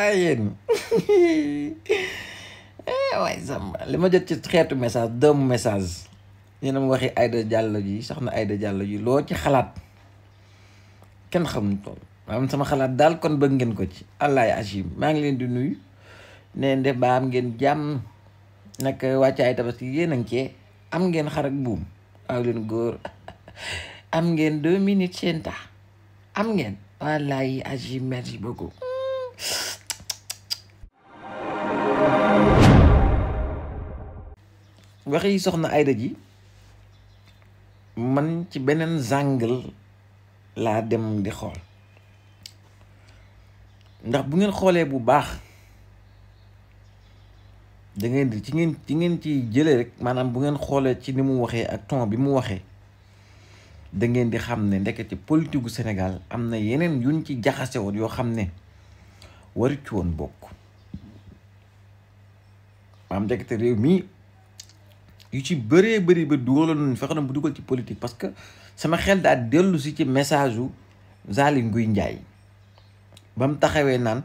yéen waay Samba li ma jot ci xeetu message doomu message ñu ne ma waxi Aïda Diallo ji soxna Aïda Diallo ji loo ci xalaat kenn xamuñ tool maanaam sama xalaat daal kon bëgg ngeen ko ci allah achim maa ngi leen di nuyu ne nde ba am ngeen jàmm nag wàccaay tabaski yéen a ngi cee am ngeen xar ak buum aw leen góor am ngeen 2 minutes seen tax am ngeen wallahi achim merci beaucoup waxi soxna Aïda ji man ci beneen angle laa dem di xool ndax bu ngeen xoolee bu baax da ngeen di ci ngeen ci jëlee rek maanaam bu ngeen xoolee ci ni mu waxee ak ton bi mu waxee da ngeen di xam ne ndekete politique gu Sénégal am na yeneen yuñ ci jaxase woon yoo xam ne waru ci woon bokk maanaam ndekete réew mi yu ci bëree bëri ba dugaloon nañu fexe na bu dugal ci politique parce que sama xel daa dellu si ci message u Aly Ngouille Ndiaye ba mu taxawee naan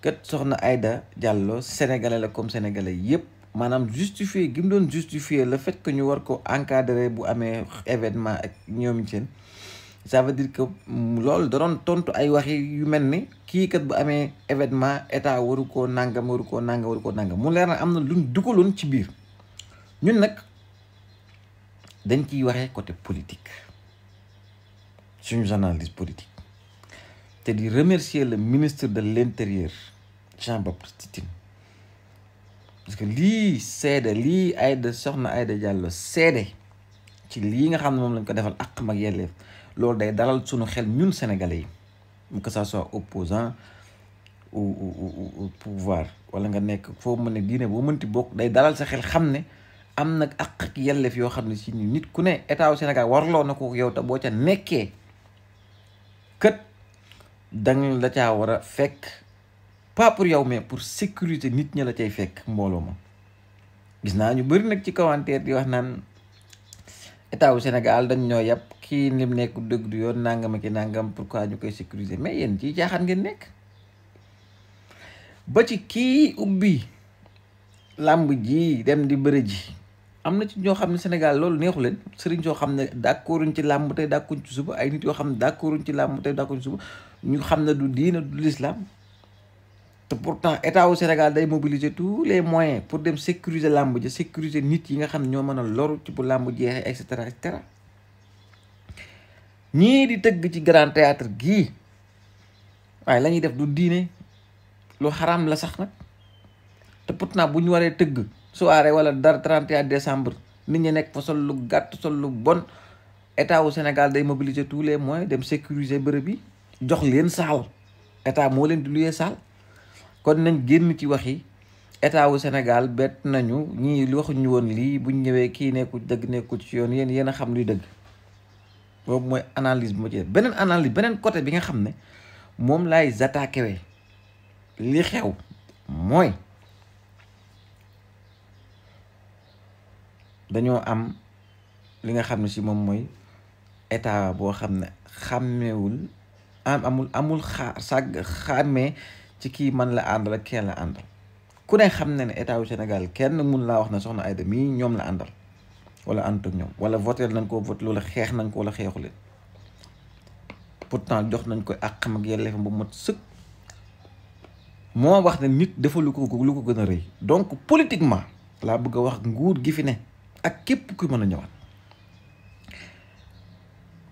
kat soxna Aïda Diallo sénégalais la comme sénégalais yépp maanaam justifier gi mu doon justifier le fait que ñu war ko encadrer bu amee événement ak ñoom seen ça veut dire que loolu da doon tontu ay waxi yu mel ni kii kat bu amee événement état waru koo nangam waru koo nangam mu leer na am na luñ dugaloon ci biir ñun nag dañ ciy waxee côté politique suñu analyse politique te di remercier le ministre de l'intérieur Jean-Baptiste Tine parce que lii seede lii soxna Aïda Diallo seede ci lii nga xam ne moom lañ ko defal ak mag yelleef loolu day dalal suñu xel ñun sénégalais yi que ça soit opposant au pouvoir wala nga nekk foo mën ne diine boo mënti bokk day dalal sa xel xam ne am nag ak yelleef yoo xam ne si nit ku ne état wu Sénégal warloo na ko yow te boo ca nekkee kët dang la caa war a fekk pas pour yow mais pour sécurité nit ñi la cay fekk mbooloo ma gis naa ñu bëri nag ci commentaire di wax naan état wu Sénégal dañ ñoo yàpp kii lim nekk dëgg du yoon nangam ki nangam pourquoi ñu koy sécuriser mais yéen ci jaaxaan ngeen nekk ba ci kii ubbi làmb ji dem di bëre ji am na ci ñoo xam ne Sénégal loolu neexu leen sëriñ soo xam ne d'accorduñ ci làmb tey d'accorduñ ci suba ay nit yoo xam ne d'accorduñ ci làmb tey d'accorduñ ci suba ñu xam ne du diina du l'islam te pourtant état wu Sénégal day mobiliser tous les moyens pour dem sécuriser làmb ji sécuriser nit yi nga xam ne ñoo mën a loru ci bu làmb jeexee et cetera et cetera ñii di tëgg ci grand théâtre gii waaye la ñuy def du diine lu xaraam la sax nag te pourtant bu ñu waree tëgg soirée wala dara 31 décembre nit ñi nekk fa sol lu gàtt sol lu bon état wu Sénégal day mobiliser tous les moyens dem sécuriser bërëb yi jox leen saal état moo leen di luyee saal kon nañ génn ci waxi état wu Sénégal bett nañu ñii waxuñu woon lii buñ ñëwee kii nekku dëgg nekku ci yoon yéen a xam luy dëgg boobu mooy analyse bi ma ci def beneen analyse beneen côté bi nga xam ne moom laay attaqué we li xew mooy dañoo am li nga xam ne si moom mooy état boo xam ne xàmmewul amul xàmmee ci kii man la àndal ak kenn la àndal ku ne xam ne ne état wu Sénégal kenn mun laa wax ne soxna Aïda mii ñoom la àndal wala àndut ak ñoom wala voté nañ ko voté wala xeex nañ ko wala xeexu leen pourtant jox nañ ko àqam ak yelleefam ba mot sëkk moo wax ne nit defalu ko lu ko gën a rëy donc politiquement laa bëgg a wax nguur gi fi ne ak képp ku mën a ñëwaat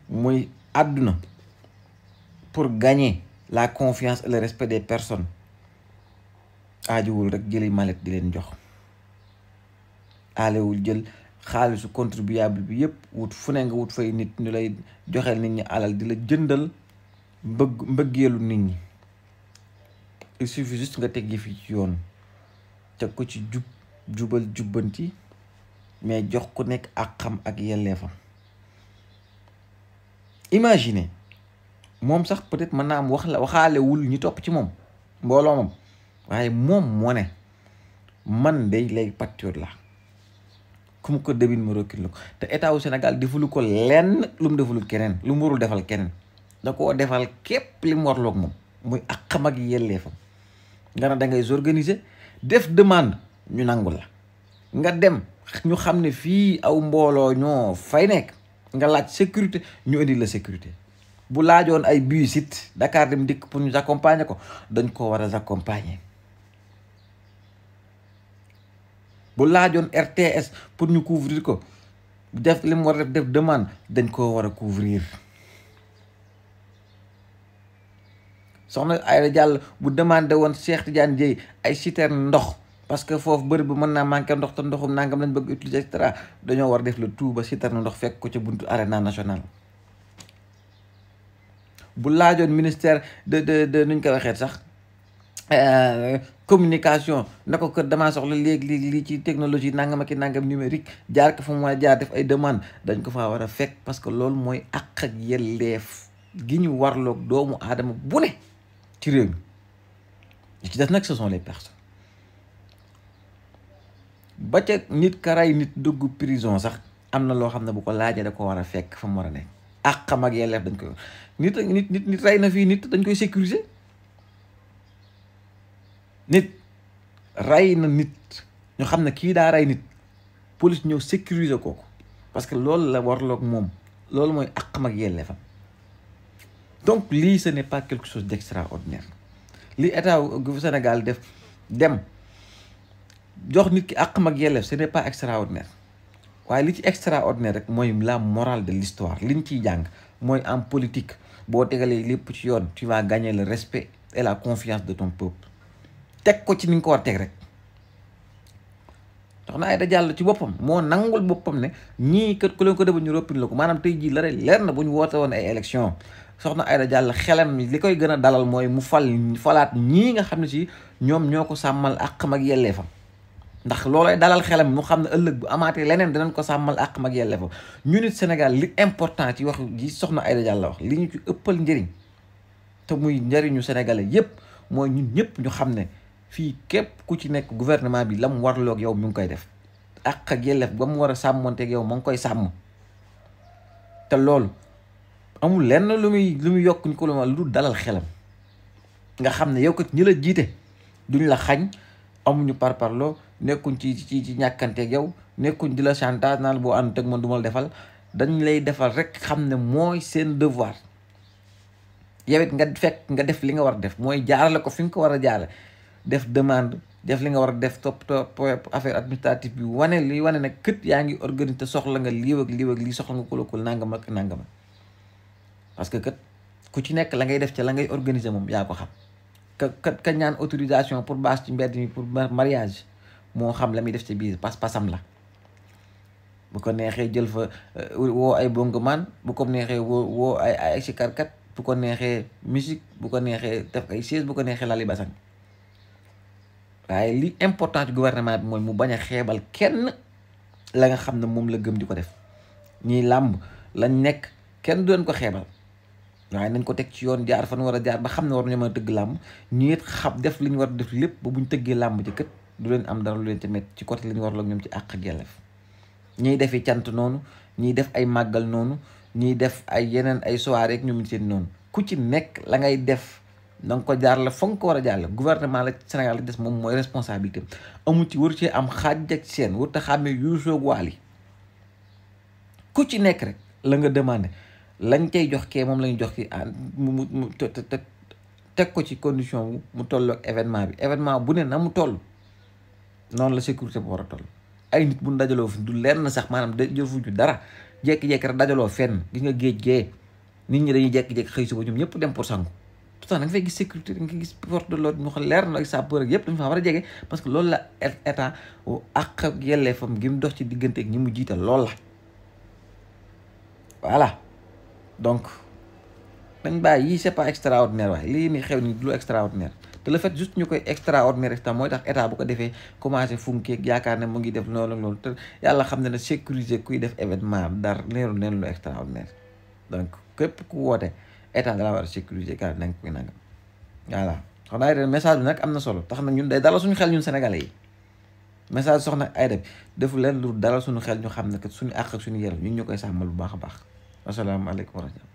muy àdduna pour gagner la confiance et le respect des personnes aajuwul rek jëli malet di leen jox aalewul jël xaalisu contribuable bi yëpp wut fu ne nga wut fay nit ñu lay joxeel nit ñi alal di la jëndal mbëggeelu nit ñi il suffit juste nga teg fi ci yoon teg ko ci jubal jubbanti mais jox ku nekk ak xam ak yelleefam imagine moom sax peut-être mën naa am waxaalewul ñi topp ci moom mbooloo moom waaye moom moo ne man day lay patriote la ku mu ko débine ma recule la ko te état wu Sénégal defulu ko lenn lu mu defulul keneen lu mu warul defal keneen da koo defal képp li mu warloog moom muy ak xam ak yelleefam nga ne da ngay organiser def demande ñu nangul la nga dem ñu xam ne fii aw mbooloo ñoo fay nekk nga laaj sécurité ñu indi la sécurité. bu laajoon ay bus it Dakar Dem Dikk pour ñu accompagner ko dañ ko war a accompagner. bu laajoon RTS pour ñu couvrir ko def li mu war a def demande dañ koo war a couvrir. soxna Aïda Diallo bu demandé woon Cheikh Tidiane Dièye ay citerne ndox parce que foofu bëri bu mën naa manqué ndox te ndoxum nangam lañ bëgg utiliser et cetera dañoo war def le tout ba citerne ndox fekk ko ca buntu arena nationale. bu laajoon ministère de nuñ ko waxee sax communication na ko kër damaa soxla léegi lii ci technologie nangam ak nangam numérique jaar ko fa mu war a jaar def ay demande dañ ko faa war a fekk parce que loolu mooy àq ak yelleef gi ñu warloog doomu aadama bu ne ci réew mi li ci des nag ce sont les personnes. ba ca nit ka rey nit dugg prison sax am na loo xam ne bu ko laajee da ko war a fekk fa mu war a nekk àqam ak yelleef dañ koy nit rey na fii nit dañ koy sécuriser. nit rey na nit ñu xam ne kii daa rey nit police ñëw sécuriser kooku parce que loolu la warloog moom loolu mooy àqam ak yelleefam. donc lii ce n'est pas quelque chose d'extraordinaire li état gu Sénégal def dem jox nit ki àqam ak yelleef ce n'est pas extraordinaire waaye li ci extraordinaire rek mooy la morale de l'histoire liñ ciy jàng mooy en politique boo tegalee lépp ci yoon tu vas gagner le respect et la confiance de ton peuple. teg ko ci ni nga ko war teg rek soxna Aïda Diallo ci boppam moo nangul boppam ne ñii kër ku leen ko def ñu roppin la ko maanaam tey jii la rek leer na bu ñu woote woon ay élection soxna Aïda Diallo xelam li koy gën a dalal mooy mu falaat ñii nga xam ne si ñoom ñoo ko sàmmal àqam ak yelleefam ndax loolay dalal xelam mu xam ne ëllëg bu amaatee leneen dinañ ko sàmmal àqam ak yelleefam. ñu nit Sénégal li important ci wax ji soxna Aïda Diallo wax li ñu ci ëppal njëriñ te muy njëriñu sénégalais yépp mooy ñun ñëpp ñu xam ne fii képp ku ci nekk gouvernement bi la mu warloog yow mi ngi koy def àq ak yelleef ba mu war a sàmmonteeg yow ma ngi koy sàmm te loolu amul lenn lu muy yokk ñu ko lu dalal xelam nga xam ne yow kat ñi la jiite duñ la xañ amuñu parparloo nekkuñ ci ñàkkanteeg yow nekkuñ di la chantage naan boo ànd teg man du ma la defal dañ lay defal rek xam ne mooy seen devoir yow it nga fekk nga def li nga war a def mooy jaarale ko fi nga ko war a jaarale def demande def li nga war a def topp affaire administrative bi wane nag kët yaa ngi organiser soxla nga lii ak lii soxla nga kolokol nangam ak nangam parce que kët ku ci nekk la ngay def ca la ngay organiser moom yaa ko xam ka ñaan autorisation pour bâche ci mbedd mi pour mariage moo xam la muy def ci biir pas-pasam la bu ko neexee jël fa woo ay bongoman bu ko neexee woo ay sikarkat bu ko neexee musique bu ko neexee def ay chaise bu ko neexee lali basan waaye li important ci gouvernement bi mooy mu bañ a xeebal kenn la nga xam ne moom la gëm di ko def ñii làmb lañ nekk kenn du leen ko xeebal waaye nañ ko teg ci yoon jaar fan war a jaar ba xam ne war nañu mën a tëgg làmb ñu it xam def li ñu war a def lépp ba buñ tëggee làmb ci kët du leen am dara lu leen ci met ci côté li ñu war la ñoom ci àq ak yelleef ñiy defi cant noonu ñiy def ay màggal noonu ñiy def ay yeneen ay soirée ak ñoom seen noonu ku ci nekk la ngay def da nga ko jaarale fa nga ko war a jaarale gouvernement la Sénégal la des moom mooy responsabilité amu ci waru ci am xaaj ak seen warut a xàmmee Youssou ak Wally ku ci nekk rek la nga demandé lañ cay jox kee moom la ñu jox ki mu teg ko ci condition mu tolloog événement bi événement bu ne na mu toll noonu la sécurité bu war a toll ay nit bu dajaloo fi du lenn sax maanaam jëfuñu dara jékki-jékki rek dajaloo fenn gis nga géej gee nit ñi dañuy jékki-jékki xëy suba ñoom ñëpp dem pour sangu tout ça da nga fay gis sécurité da nga fay gis force de l'ordre ñu xam leer na ak sapeur ak yëpp dañu fa war a jege parce que loolu la état àq ak yelleefam gi mu dox ci diggante ak ñi mu jiital loolu la voilà donc dañ bàyyi yii c'est pas extraordinaire waaye lii ni xew ni du extraordinaire te le fait juste ñu koy extraordinaire tam mooy tax état bu ko defee commencé funkeeg yaakaar ne mu ngi def loolu te yàlla xam ne ne sécuriser kuy def événement dara neerul neen lu extraordinaire donc képp ku woote état dala war a sécuriser car nanga koy nangam voilà soxna Aïda message bi nag am na solo tax na ñun day dalal suñu xel ñun sénégalais yi message soxna Aïda bi defu leen lu dalal suñu xel ñu xam ne que suñu àq ak suñu yelleef ñun ñu koy sàmmal bu baax a baax asalaamaaleykum wa rahmatulah